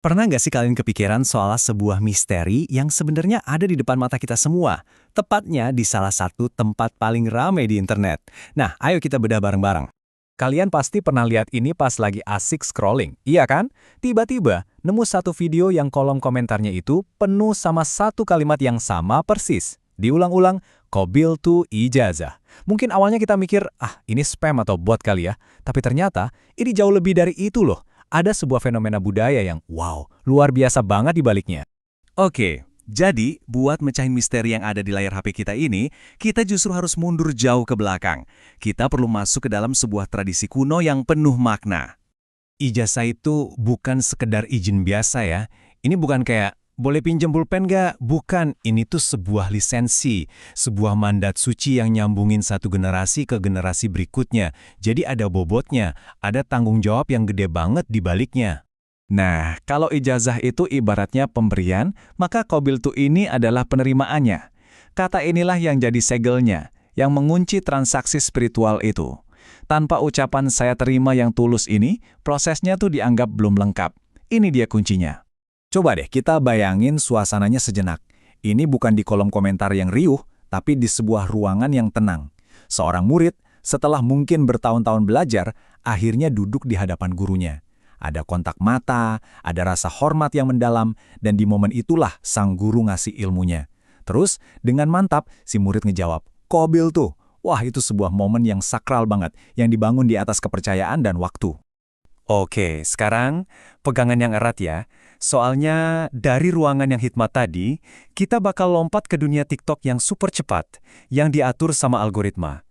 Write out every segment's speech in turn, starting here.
Pernah nggak sih kalian kepikiran soal sebuah misteri yang sebenarnya ada di depan mata kita semua? Tepatnya di salah satu tempat paling ramai di internet. Nah, ayo kita bedah bareng-bareng. Kalian pasti pernah lihat ini pas lagi asik scrolling, iya kan? Tiba-tiba nemu satu video yang kolom komentarnya itu penuh sama satu kalimat yang sama persis. Diulang-ulang, Qabil tu ijazah. Mungkin awalnya kita mikir, ini spam atau bot kali ya. Tapi ternyata ini jauh lebih dari itu loh. Ada sebuah fenomena budaya yang, wow, luar biasa banget di baliknya. Oke, jadi buat mecahin misteri yang ada di layar HP kita ini, kita justru harus mundur jauh ke belakang. Kita perlu masuk ke dalam sebuah tradisi kuno yang penuh makna. Ijazah itu bukan sekedar izin biasa ya. Ini bukan kayak, boleh pinjem pulpen nggak? Bukan, ini tuh sebuah lisensi, sebuah mandat suci yang nyambungin satu generasi ke generasi berikutnya. Jadi ada bobotnya, ada tanggung jawab yang gede banget di baliknya. Nah, kalau ijazah itu ibaratnya pemberian, maka Qabil tu ini adalah penerimaannya. Kata inilah yang jadi segelnya, yang mengunci transaksi spiritual itu. Tanpa ucapan saya terima yang tulus ini, prosesnya tuh dianggap belum lengkap. Ini dia kuncinya. Coba deh kita bayangin suasananya sejenak. Ini bukan di kolom komentar yang riuh, tapi di sebuah ruangan yang tenang. Seorang murid, setelah mungkin bertahun-tahun belajar, akhirnya duduk di hadapan gurunya. Ada kontak mata, ada rasa hormat yang mendalam, dan di momen itulah sang guru ngasih ilmunya. Terus, dengan mantap, si murid ngejawab, Qabil tuh. Wah, itu sebuah momen yang sakral banget, yang dibangun di atas kepercayaan dan waktu. Oke, sekarang pegangan yang erat ya. Soalnya dari ruangan yang hikmat tadi, kita bakal lompat ke dunia TikTok yang super cepat, yang diatur sama algoritma.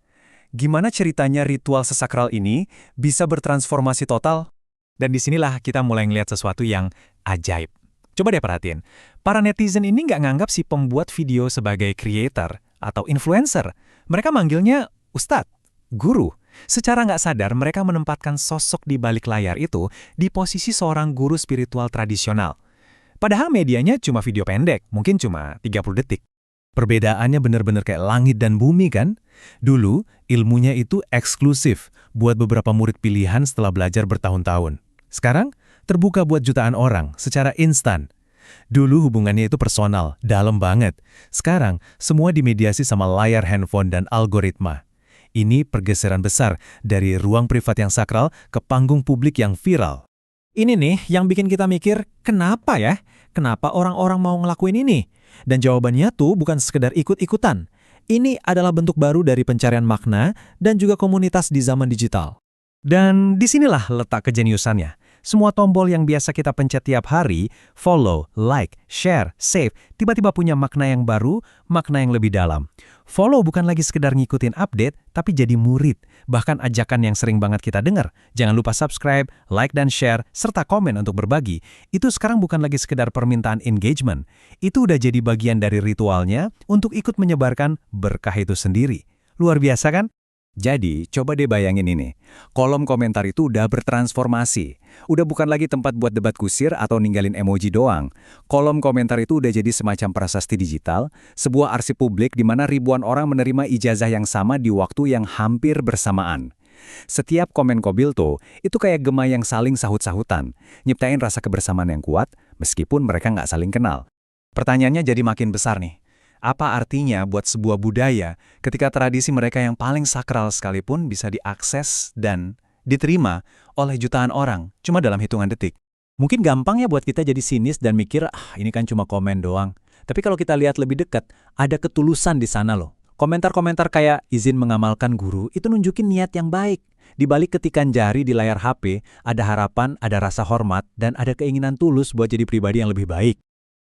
Gimana ceritanya ritual sesakral ini bisa bertransformasi total? Dan disinilah kita mulai ngeliat sesuatu yang ajaib. Coba deh perhatiin, para netizen ini nggak nganggap si pembuat video sebagai creator atau influencer. Mereka manggilnya ustadz, guru. Secara nggak sadar, mereka menempatkan sosok di balik layar itu di posisi seorang guru spiritual tradisional. Padahal medianya cuma video pendek, mungkin cuma 30 detik. Perbedaannya benar-benar kayak langit dan bumi kan? Dulu, ilmunya itu eksklusif buat beberapa murid pilihan setelah belajar bertahun-tahun. Sekarang, terbuka buat jutaan orang secara instan. Dulu hubungannya itu personal, dalam banget. Sekarang, semua dimediasi sama layar handphone dan algoritma. Ini pergeseran besar dari ruang privat yang sakral ke panggung publik yang viral. Ini nih yang bikin kita mikir, kenapa ya? Kenapa orang-orang mau ngelakuin ini? Dan jawabannya tuh bukan sekedar ikut-ikutan. Ini adalah bentuk baru dari pencarian makna dan juga komunitas di zaman digital. Dan disinilah letak kejeniusannya. Semua tombol yang biasa kita pencet tiap hari, follow, like, share, save, tiba-tiba punya makna yang baru, makna yang lebih dalam. Follow bukan lagi sekedar ngikutin update, tapi jadi murid. Bahkan ajakan yang sering banget kita dengar, jangan lupa subscribe, like dan share, serta komen untuk berbagi. Itu sekarang bukan lagi sekedar permintaan engagement. Itu udah jadi bagian dari ritualnya untuk ikut menyebarkan berkah itu sendiri. Luar biasa kan? Jadi, coba deh bayangin ini. Kolom komentar itu udah bertransformasi. Udah bukan lagi tempat buat debat kusir atau ninggalin emoji doang. Kolom komentar itu udah jadi semacam prasasti digital, sebuah arsip publik di mana ribuan orang menerima ijazah yang sama di waktu yang hampir bersamaan. Setiap komen Qabil tuh, itu kayak gema yang saling sahut-sahutan, nyiptain rasa kebersamaan yang kuat, meskipun mereka nggak saling kenal. Pertanyaannya jadi makin besar nih. Apa artinya buat sebuah budaya ketika tradisi mereka yang paling sakral sekalipun bisa diakses dan diterima oleh jutaan orang cuma dalam hitungan detik? Mungkin gampang ya buat kita jadi sinis dan mikir, ini kan cuma komen doang. Tapi kalau kita lihat lebih dekat, ada ketulusan di sana loh. Komentar-komentar kayak izin mengamalkan guru itu nunjukin niat yang baik. Di balik ketikan jari di layar HP, ada harapan, ada rasa hormat, dan ada keinginan tulus buat jadi pribadi yang lebih baik.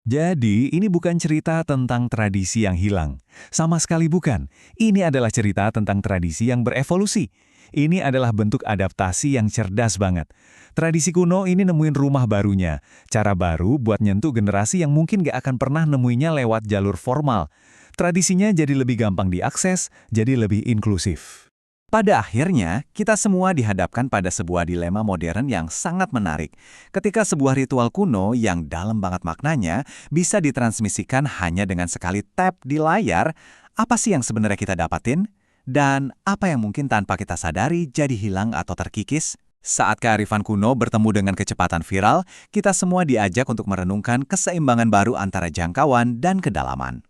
Jadi, ini bukan cerita tentang tradisi yang hilang. Sama sekali bukan. Ini adalah cerita tentang tradisi yang berevolusi. Ini adalah bentuk adaptasi yang cerdas banget. Tradisi kuno ini nemuin rumah barunya. Cara baru buat nyentuh generasi yang mungkin gak akan pernah nemuinya lewat jalur formal. Tradisinya jadi lebih gampang diakses, jadi lebih inklusif. Pada akhirnya, kita semua dihadapkan pada sebuah dilema modern yang sangat menarik. Ketika sebuah ritual kuno yang dalam banget maknanya bisa ditransmisikan hanya dengan sekali tap di layar, apa sih yang sebenarnya kita dapatin? Dan apa yang mungkin tanpa kita sadari jadi hilang atau terkikis? Saat kearifan kuno bertemu dengan kecepatan viral, kita semua diajak untuk merenungkan keseimbangan baru antara jangkauan dan kedalaman.